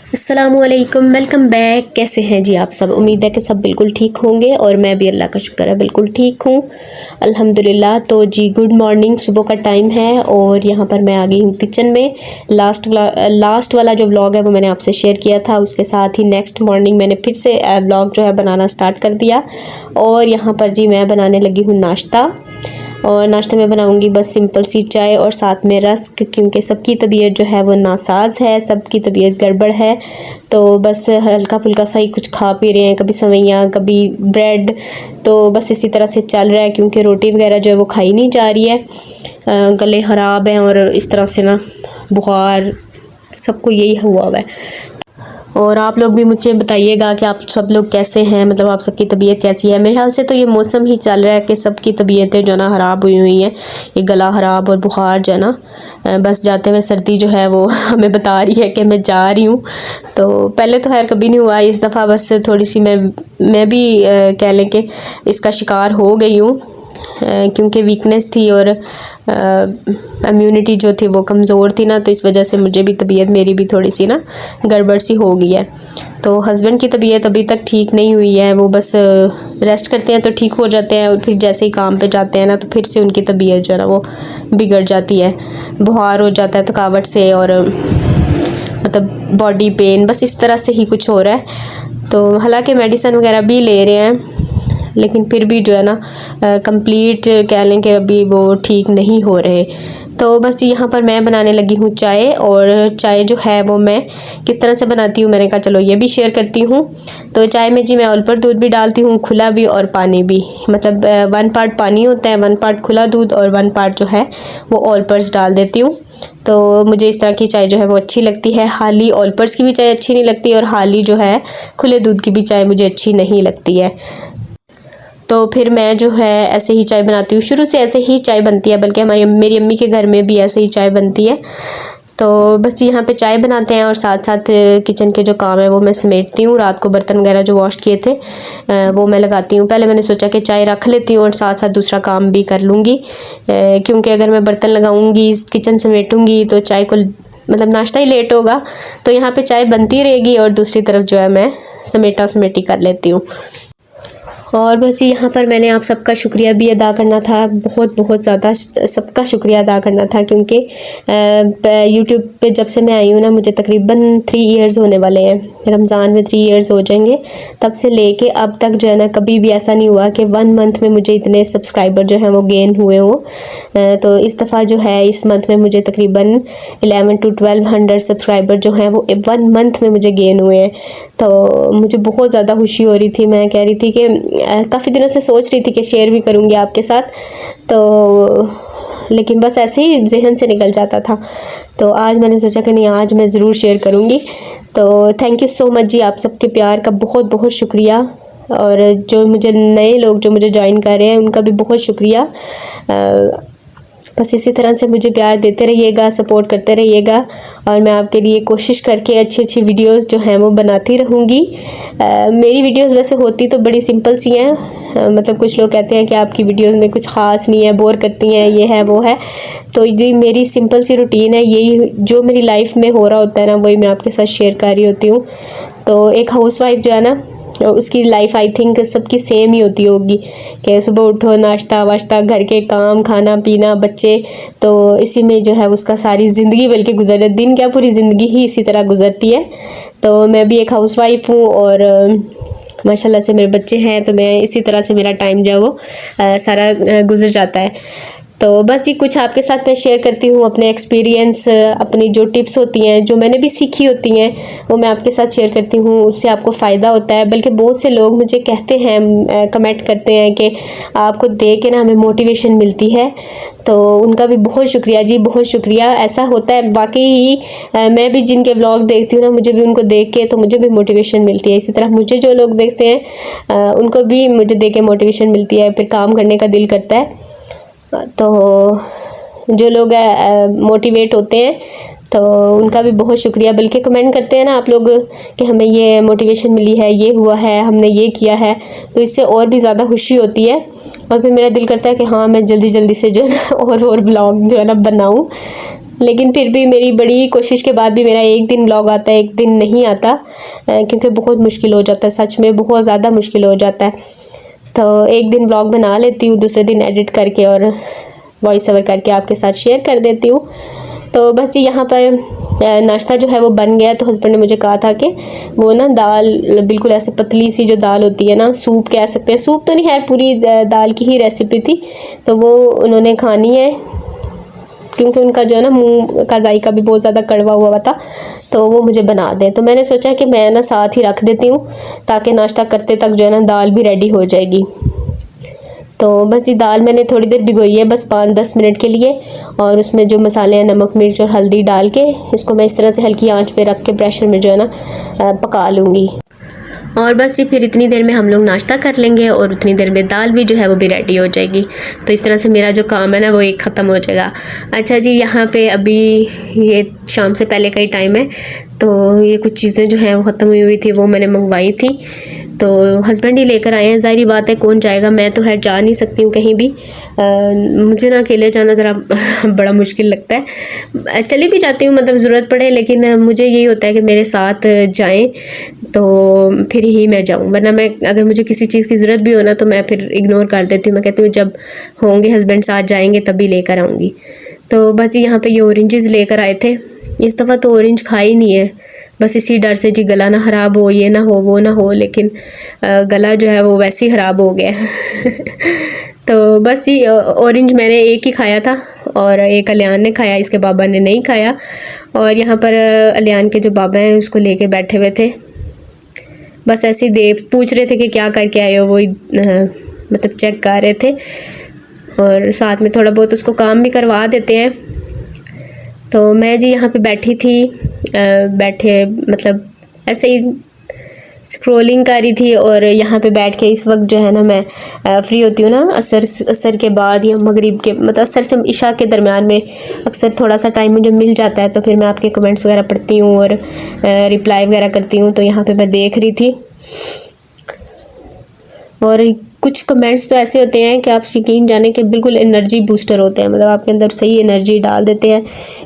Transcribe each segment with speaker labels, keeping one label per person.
Speaker 1: अस्सलामुअलैकुम, welcome back. कैसे हैं जी आप सब? उम्मीद है कि सब बिल्कुल ठीक होंगे और मैं भी अल्लाह का शुक्र है बिल्कुल ठीक हूँ अल्हम्दुलिल्लाह। तो जी गुड मॉर्निंग, सुबह का टाइम है और यहाँ पर मैं आ गई हूँ किचन में। लास्ट वाला जो व्लॉग है वो मैंने आपसे शेयर किया था, उसके साथ ही नेक्स्ट मॉर्निंग मैंने फिर से व्लॉग जो है बनाना स्टार्ट कर दिया। और यहाँ पर जी मैं बनाने लगी हूँ नाश्ता। और नाश्ते में बनाऊंगी बस सिंपल सी चाय और साथ में रस्क, क्योंकि सबकी तबीयत जो है वो नासाज है, सबकी तबीयत गड़बड़ है। तो बस हल्का फुल्का सा ही कुछ खा पी रहे हैं, कभी सवैयाँ कभी ब्रेड। तो बस इसी तरह से चल रहा है, क्योंकि रोटी वगैरह जो है वो खाई नहीं जा रही है। गले ख़राब हैं और इस तरह से ना बुखार, सबको यही हुआ है। और आप लोग भी मुझे बताइएगा कि आप सब लोग कैसे हैं, मतलब आप सबकी तबीयत कैसी है। मेरे ख्याल से तो ये मौसम ही चल रहा है कि सबकी तबीयतें जो ना ख़राब हुई हुई हैं। ये गला ख़राब और बुखार जो है ना, बस जाते हुए सर्दी जो है वो हमें बता रही है कि मैं जा रही हूँ। तो पहले तो खैर कभी नहीं हुआ, इस दफ़ा बस थोड़ी सी मैं भी कह लें कि इसका शिकार हो गई हूँ, क्योंकि वीकनेस थी और इम्यूनिटी जो थी वो कमज़ोर थी ना, तो इस वजह से मुझे भी तबीयत मेरी भी थोड़ी सी ना गड़बड़ सी हो गई है। तो हस्बैंड की तबीयत अभी तक ठीक नहीं हुई है, वो बस रेस्ट करते हैं तो ठीक हो जाते हैं, और फिर जैसे ही काम पे जाते हैं ना तो फिर से उनकी तबीयत जो है ना वो बिगड़ जाती है, बुखार हो जाता है थकावट से, और मतलब बॉडी पेन, बस इस तरह से ही कुछ हो रहा है। तो हालांकि मेडिसिन वगैरह भी ले रहे हैं, लेकिन फिर भी जो है ना कंप्लीट कह लें कि अभी वो ठीक नहीं हो रहे। तो बस यहाँ पर मैं बनाने लगी हूँ चाय, और चाय जो है वो मैं किस तरह से बनाती हूँ मैंने कहा चलो ये भी शेयर करती हूँ। तो चाय में जी मैं ऑल पर दूध भी डालती हूँ, खुला भी और पानी भी, मतलब 1 पार्ट पानी होता है, 1 पार्ट खुला दूध और 1 पार्ट जो है वो ऑल पर्स डाल देती हूँ। तो मुझे इस तरह की चाय जो है वो अच्छी लगती है। हाली ऑल पर्स की भी चाय अच्छी नहीं लगती, और हाली जो है खुले दूध की भी चाय मुझे अच्छी नहीं लगती है। तो फिर मैं जो है ऐसे ही चाय बनाती हूँ, शुरू से ऐसे ही चाय बनती है, बल्कि मेरी अम्मी के घर में भी ऐसे ही चाय बनती है। तो बस यहाँ पे चाय बनाते हैं और साथ साथ किचन के जो काम है वो मैं समेटती हूँ। रात को बर्तन वगैरह जो वॉश किए थे वो मैं लगाती हूँ। पहले मैंने सोचा कि चाय रख लेती हूँ और साथ साथ दूसरा काम भी कर लूँगी, क्योंकि अगर मैं बर्तन लगाऊँगी किचन समेटूँगी तो चाय को मतलब नाश्ता ही लेट होगा। तो यहाँ पर चाय बनती रहेगी और दूसरी तरफ जो है मैं समेटी कर लेती हूँ। और बस यहाँ पर मैंने आप सबका शुक्रिया भी अदा करना था, बहुत बहुत ज़्यादा सबका शुक्रिया अदा करना था, क्योंकि यूट्यूब पे जब से मैं आई हूँ ना मुझे तकरीबन 3 इयर्स होने वाले हैं। रमज़ान में 3 इयर्स हो जाएंगे। तब से लेके अब तक जो है ना कभी भी ऐसा नहीं हुआ कि 1 मंथ में मुझे इतने सब्सक्राइबर जो हैं वो गेन हुए हों। तो इस दफ़ा जो है इस मंथ में मुझे तकरीबन 1100 to 1200 सब्सक्राइबर जो हैं वो 1 मंथ में मुझे गेन हुए हैं। तो मुझे बहुत ज़्यादा खुशी हो रही थी। मैं कह रही थी कि काफ़ी दिनों से सोच रही थी कि शेयर भी करूँगी आपके साथ, तो लेकिन बस ऐसे ही जहन से निकल जाता था। तो आज मैंने सोचा कि नहीं, आज मैं ज़रूर शेयर करूँगी। तो थैंक यू सो मच जी, आप सबके प्यार का बहुत बहुत शुक्रिया। और जो मुझे नए लोग जो मुझे ज्वाइन कर रहे हैं उनका भी बहुत शुक्रिया। बस इसी तरह से मुझे प्यार देते रहिएगा, सपोर्ट करते रहिएगा, और मैं आपके लिए कोशिश करके अच्छी अच्छी वीडियोस जो हैं वो बनाती रहूँगी। मेरी वीडियोस वैसे होती तो बड़ी सिंपल सी हैं, मतलब कुछ लोग कहते हैं कि आपकी वीडियोस में कुछ ख़ास नहीं है, बोर करती हैं, ये है वो है। तो ये मेरी सिंपल सी रूटीन है, यही जो मेरी लाइफ में हो रहा होता है ना वही मैं आपके साथ शेयर कर रही होती हूँ। तो एक हाउसवाइफ जो है ना उसकी लाइफ आई थिंक सबकी सेम ही होती होगी, कि सुबह उठो, नाश्ता वाश्ता, घर के काम, खाना पीना, बच्चे, तो इसी में जो है उसका सारी ज़िंदगी बल्कि गुजर दिन क्या पूरी ज़िंदगी ही इसी तरह गुजरती है। तो मैं भी एक हाउसवाइफ हूँ और माशाल्लाह से मेरे बच्चे हैं, तो मैं इसी तरह से मेरा टाइम जो है वो सारा गुजर जाता है। तो बस ये कुछ आपके साथ मैं शेयर करती हूँ अपने एक्सपीरियंस, अपनी जो टिप्स होती हैं जो मैंने भी सीखी होती हैं वो मैं आपके साथ शेयर करती हूँ, उससे आपको फ़ायदा होता है। बल्कि बहुत से लोग मुझे कहते हैं, कमेंट करते हैं कि आपको देख के ना हमें मोटिवेशन मिलती है। तो उनका भी बहुत शुक्रिया जी, बहुत शुक्रिया। ऐसा होता है वाकई ही, मैं भी जिनके व्लॉग देखती हूँ ना मुझे भी उनको देख के तो मुझे भी मोटिवेशन मिलती है। इसी तरह मुझे जो लोग देखते हैं उनको भी मुझे देख के मोटिवेशन मिलती है, फिर काम करने का दिल करता है। तो जो लोग मोटिवेट होते हैं तो उनका भी बहुत शुक्रिया। बल्कि कमेंट करते हैं ना आप लोग कि हमें ये मोटिवेशन मिली है, ये हुआ है, हमने ये किया है, तो इससे और भी ज़्यादा खुशी होती है। और फिर मेरा दिल करता है कि हाँ मैं जल्दी जल्दी से जो है ना और व्लॉग जो है ना बनाऊँ। लेकिन फिर भी मेरी बड़ी कोशिश के बाद भी मेरा एक दिन ब्लॉग आता है, एक दिन नहीं आता, क्योंकि बहुत मुश्किल हो जाता है, सच में बहुत ज़्यादा मुश्किल हो जाता है। तो एक दिन ब्लॉग बना लेती हूँ, दूसरे दिन एडिट करके और वॉइस ओवर करके आपके साथ शेयर कर देती हूँ। तो बस जी यहाँ पर नाश्ता जो है वो बन गया। तो हस्बैंड ने मुझे कहा था कि वो ना दाल बिल्कुल ऐसे पतली सी जो दाल होती है ना, सूप कह सकते हैं, सूप तो नहीं है, पूरी दाल की ही रेसिपी थी, तो वो उन्होंने खानी है, क्योंकि उनका जो है ना मुंह का जायका भी बहुत ज़्यादा कड़वा हुआ था, तो वो मुझे बना दे। तो मैंने सोचा कि मैं ना साथ ही रख देती हूँ, ताकि नाश्ता करते तक जो है ना दाल भी रेडी हो जाएगी। तो बस ये दाल मैंने थोड़ी देर भिगोई है, बस 5-10 मिनट के लिए, और उसमें जो मसाले हैं, नमक मिर्च और हल्दी डाल के इसको मैं इस तरह से हल्की आंच पे रख के प्रेशर में जो है ना पका लूँगी। और बस ये फिर इतनी देर में हम लोग नाश्ता कर लेंगे और उतनी देर में दाल भी जो है वो भी रेडी हो जाएगी। तो इस तरह से मेरा जो काम है ना वो एक ख़त्म हो जाएगा। अच्छा जी, यहाँ पे अभी ये शाम से पहले का ही टाइम है, तो ये कुछ चीज़ें जो हैं वो ख़त्म हुई थी, वो मैंने मंगवाई थी, तो हस्बैंड ही लेकर आए हैं। ज़ाहिर बात है कौन जाएगा, मैं तो है जा नहीं सकती हूँ कहीं भी, मुझे ना अकेले जाना ज़रा बड़ा मुश्किल लगता है। चली भी जाती हूँ मतलब ज़रूरत पड़े, लेकिन मुझे यही होता है कि मेरे साथ जाएं तो फिर ही मैं जाऊँ, वरना मैं अगर मुझे किसी चीज़ की ज़रूरत भी हो ना तो मैं फिर इग्नोर कर देती हूँ। मैं कहती हूँ जब होंगे हस्बैंड साथ जाएंगे तभी लेकर आऊँगी। तो बस जी यहाँ पे ये ऑरेंजेस लेकर आए थे। इस दफ़ा तो ऑरेंज खा ही नहीं है, बस इसी डर से जी गला ना ख़राब हो, ये ना हो वो ना हो, लेकिन गला जो है वो वैसे ही ख़राब हो गया तो बस जी ऑरेंज मैंने एक ही खाया था और एक अलियान ने खाया, इसके बाबा ने नहीं खाया। और यहाँ पर अलियान के जो बाबा हैं उसको लेके बैठे हुए थे, बस ऐसे ही पूछ रहे थे कि क्या करके आए हो, वही मतलब चेक कर रहे थे, और साथ में थोड़ा बहुत उसको काम भी करवा देते हैं। तो मैं जी यहाँ पे बैठी थी, बैठे मतलब ऐसे ही स्क्रॉलिंग कर रही थी, और यहाँ पे बैठ के इस वक्त जो है ना मैं फ्री होती हूँ ना असर के बाद या मगरिब के, मतलब असर से इशा के दरमियान में अक्सर थोड़ा सा टाइम मुझे मिल जाता है, तो फिर मैं आपके कमेंट्स वगैरह पढ़ती हूँ और रिप्लाई वगैरह करती हूँ। तो यहाँ पे मैं देख रही थी, और कुछ कमेंट्स तो ऐसे होते हैं कि आप यकीन जाने के बिल्कुल एनर्जी बूस्टर होते हैं, मतलब आपके अंदर सही एनर्जी डाल देते हैं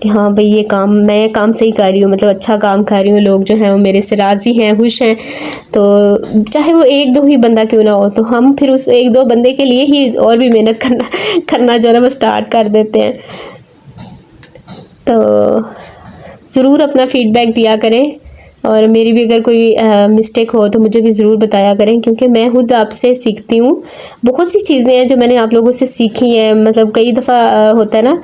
Speaker 1: कि हाँ भाई ये काम, मैं काम सही कर रही हूँ, मतलब अच्छा काम कर रही हूँ, लोग जो हैं वो मेरे से राज़ी हैं, खुश हैं। तो चाहे वो एक दो ही बंदा क्यों ना हो, तो हम फिर उस एक दो बंदे के लिए ही और भी मेहनत करना जो है ना वो स्टार्ट कर देते हैं। तो ज़रूर अपना फ़ीडबैक दिया करें, और मेरी भी अगर कोई मिस्टेक हो तो मुझे भी ज़रूर बताया करें, क्योंकि मैं खुद आपसे सीखती हूँ। बहुत सी चीज़ें हैं जो मैंने आप लोगों से सीखी हैं, मतलब कई दफ़ा होता है ना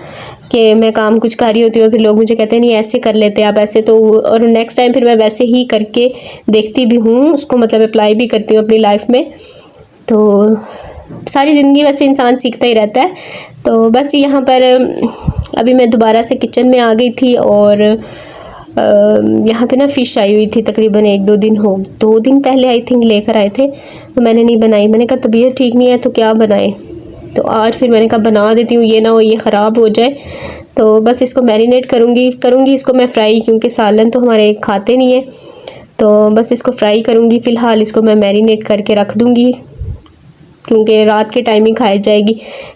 Speaker 1: कि मैं काम कुछ कर रही होती हूँ, फिर लोग मुझे कहते हैं नहीं ऐसे कर लेते आप ऐसे, तो और नेक्स्ट टाइम फिर मैं वैसे ही करके देखती भी हूँ उसको, मतलब अप्लाई भी करती हूँ अपनी लाइफ में। तो सारी ज़िंदगी वैसे इंसान सीखता ही रहता है। तो बस यहाँ पर अभी मैं दोबारा से किचन में आ गई थी, और यहाँ पे ना फ़िश आई हुई थी, तकरीबन 2 दिन पहले आई थिंक लेकर आए थे, तो मैंने नहीं बनाई। मैंने कहा तबीयत ठीक नहीं है तो क्या बनाए, तो आज फिर मैंने कहा बना देती हूँ, ये ना हो ये ख़राब हो जाए। तो बस इसको मैरिनेट करूँगी इसको मैं फ्राई, क्योंकि सालन तो हमारे खाते नहीं है, तो बस इसको फ्राई करूँगी। फ़िलहाल इसको मैं मैरिनेट करके रख दूँगी, क्योंकि रात के टाइम ही खाई जाएगी।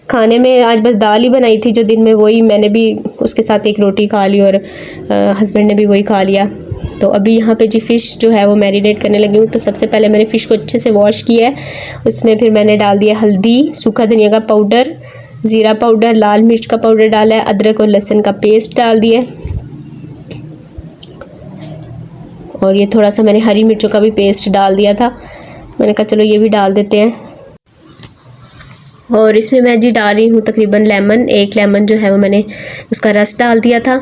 Speaker 1: खाने में आज बस दाल ही बनाई थी जो दिन में, वही मैंने भी उसके साथ एक रोटी खा ली, और हस्बैंड ने भी वही खा लिया। तो अभी यहाँ पे जी फ़िश जो है वो मैरिनेट करने लगी हूँ। तो सबसे पहले मैंने फ़िश को अच्छे से वॉश किया है, उसमें फिर मैंने डाल दिया हल्दी, सूखा धनिया का पाउडर, ज़ीरा पाउडर, लाल मिर्च का पाउडर डाला है, अदरक और लहसुन का पेस्ट डाल दिया, और ये थोड़ा सा मैंने हरी मिर्चों का भी पेस्ट डाल दिया था। मैंने कहा चलो ये भी डाल देते हैं। और इसमें मैं जी डाल रही हूँ तकरीबन लेमन, 1 लेमन जो है वो मैंने उसका रस डाल दिया था।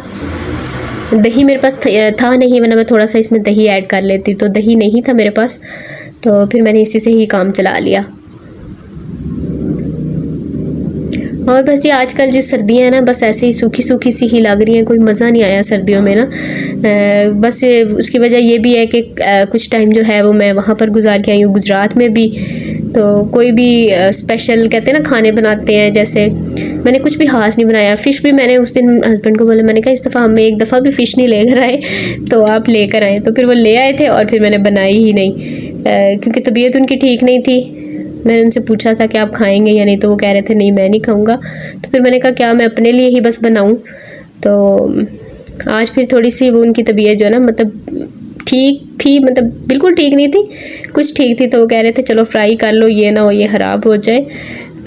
Speaker 1: दही मेरे पास था नहीं, वरना मैं थोड़ा सा इसमें दही ऐड कर लेती, तो दही नहीं था मेरे पास, तो फिर मैंने इसी से ही काम चला लिया। और बस ये आजकल जो सर्दियाँ हैं ना, बस ऐसे ही सूखी सूखी सी ही लग रही हैं, कोई मज़ा नहीं आया सर्दियों में ना। बस उसकी वजह ये भी है कि कुछ टाइम जो है वो मैं वहाँ पर गुजार के आई हूँ गुजरात में भी, तो कोई भी स्पेशल कहते हैं ना खाने बनाते हैं, जैसे मैंने कुछ भी खास नहीं बनाया। फ़िश भी मैंने उस दिन हस्बैंड को बोला, मैंने कहा इस दफ़ा हम एक दफ़ा भी फ़िश नहीं लेकर आए, तो आप लेकर आए। तो फिर वो ले आए थे और फिर मैंने बनाई ही नहीं, क्योंकि तबीयत उनकी ठीक नहीं थी। मैंने उनसे पूछा था कि आप खाएंगे या नहीं, तो वो कह रहे थे नहीं मैं नहीं खाऊंगा। तो फिर मैंने कहा क्या मैं अपने लिए ही बस बनाऊं, तो आज फिर थोड़ी सी वो उनकी तबीयत जो है ना मतलब ठीक थी, मतलब बिल्कुल ठीक नहीं थी, कुछ ठीक थी। तो वो कह रहे थे चलो फ्राई कर लो, ये ना हो ये ख़राब हो जाए।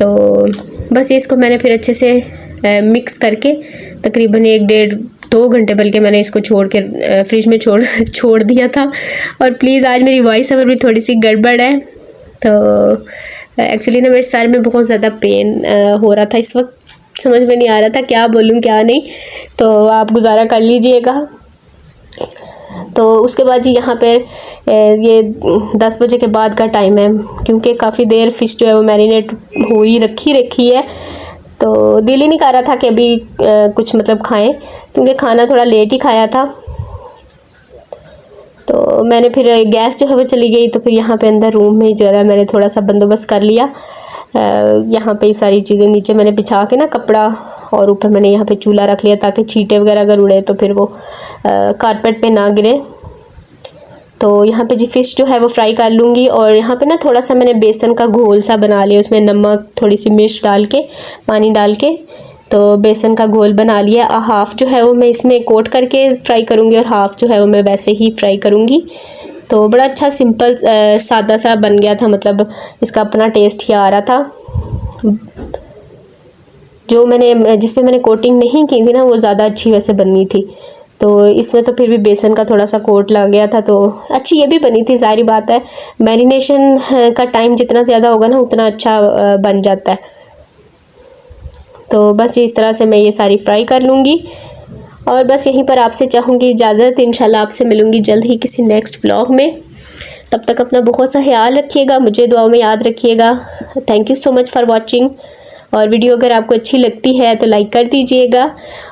Speaker 1: तो बस इसको मैंने फिर अच्छे से मिक्स करके तकरीबन 1 डेढ़ 2 घंटे बल्कि मैंने इसको छोड़ के फ्रिज में छोड़ दिया था। और प्लीज़ आज मेरी वॉइस ओवर भी थोड़ी सी गड़बड़ है। तो एक्चुअली ना मेरे सर में बहुत ज़्यादा पेन हो रहा था इस वक्त, समझ में नहीं आ रहा था क्या बोलूँ क्या नहीं, तो आप गुजारा कर लीजिएगा। तो उसके बाद जी यहाँ पर ये 10 बजे के बाद का टाइम है, क्योंकि काफ़ी देर फ़िश जो है वो मैरिनेट हो ही रखी है। तो दिल ही नहीं कर रहा था कि अभी कुछ मतलब खाएं, क्योंकि खाना थोड़ा लेट ही खाया था। तो मैंने फिर गैस जो है वो चली गई, तो फिर यहाँ पे अंदर रूम में जो है मैंने थोड़ा सा बंदोबस्त कर लिया। यहाँ पे सारी चीज़ें नीचे मैंने बिछा के ना कपड़ा, और ऊपर मैंने यहाँ पे चूल्हा रख लिया ताकि चींटे वगैरह अगर उड़े तो फिर वो कारपेट पे ना गिरे। तो यहाँ पे जी फ़िश जो है वो फ्राई कर लूँगी। और यहाँ पे ना थोड़ा सा मैंने बेसन का घोल सा बना लिया, उसमें नमक थोड़ी सी मिर्च डाल के, पानी डाल के, तो बेसन का घोल बना लिया। हाफ़ जो है वो मैं इसमें कोट करके फ्राई करूँगी और हाफ़ जो है वो मैं वैसे ही फ्राई करूँगी। तो बड़ा अच्छा सिंपल सादा सा बन गया था, मतलब इसका अपना टेस्ट ही आ रहा था। जो मैंने जिस पे मैंने कोटिंग नहीं की थी ना वो ज़्यादा अच्छी वैसे बननी थी, तो इसमें तो फिर भी बेसन का थोड़ा सा कोट लग गया था, तो अच्छी ये भी बनी थी। सारी बात है, मैरिनेशन का टाइम जितना ज़्यादा होगा ना उतना अच्छा बन जाता है। तो बस इस तरह से मैं ये सारी फ्राई कर लूँगी, और बस यहीं पर आपसे चाहूँगी इजाज़त। इंशाल्लाह आपसे मिलूँगी जल्द ही किसी नेक्स्ट व्लॉग में। तब तक अपना बहुत सा ख्याल रखिएगा, मुझे दुआओं में याद रखिएगा। Thank you so much for watching. और वीडियो अगर आपको अच्छी लगती है तो लाइक कर दीजिएगा,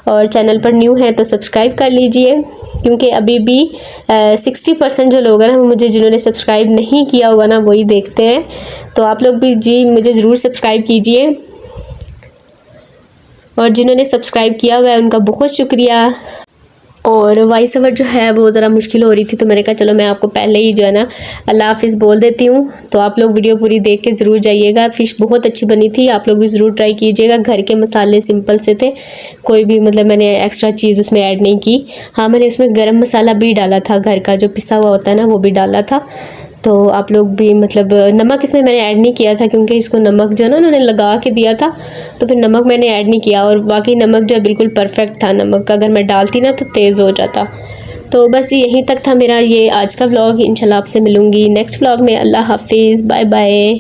Speaker 1: और चैनल पर न्यू है तो सब्सक्राइब कर लीजिए, क्योंकि अभी भी 60% जो लोग हैं ना वो मुझे जिन्होंने सब्सक्राइब नहीं किया हुआ ना वही देखते हैं। तो आप लोग भी जी मुझे ज़रूर सब्सक्राइब कीजिए, और जिन्होंने सब्सक्राइब किया हुआ है उनका बहुत शुक्रिया। और वॉइस ओवर जो है वो ज़रा मुश्किल हो रही थी, तो मैंने कहा चलो मैं आपको पहले ही जो है ना अल्लाह हाफिज़ बोल देती हूँ। तो आप लोग वीडियो पूरी देख के ज़रूर जाइएगा। फ़िश बहुत अच्छी बनी थी, आप लोग भी ज़रूर ट्राई कीजिएगा। घर के मसाले सिंपल से थे, कोई भी मतलब मैंने एक्स्ट्रा चीज़ उसमें ऐड नहीं की। हाँ, मैंने उसमें गरम मसाला भी डाला था, घर का जो पिसा हुआ होता है ना वो भी डाला था। तो आप लोग भी मतलब नमक इसमें मैंने ऐड नहीं किया था, क्योंकि इसको नमक जो है ना उन्होंने लगा के दिया था, तो फिर नमक मैंने ऐड नहीं किया। और बाकी नमक जो है बिल्कुल परफेक्ट था, नमक अगर मैं डालती ना तो तेज़ हो जाता। तो बस यहीं तक था मेरा ये आज का व्लॉग। इंशाल्लाह आपसे मिलूँगी नेक्स्ट व्लॉग में। अल्लाह हाफिज़, बाय बाय।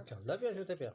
Speaker 2: ਚੱਲਦਾ ਪਿਆ ਸੀ ਉੱਤੇ ਪਿਆ।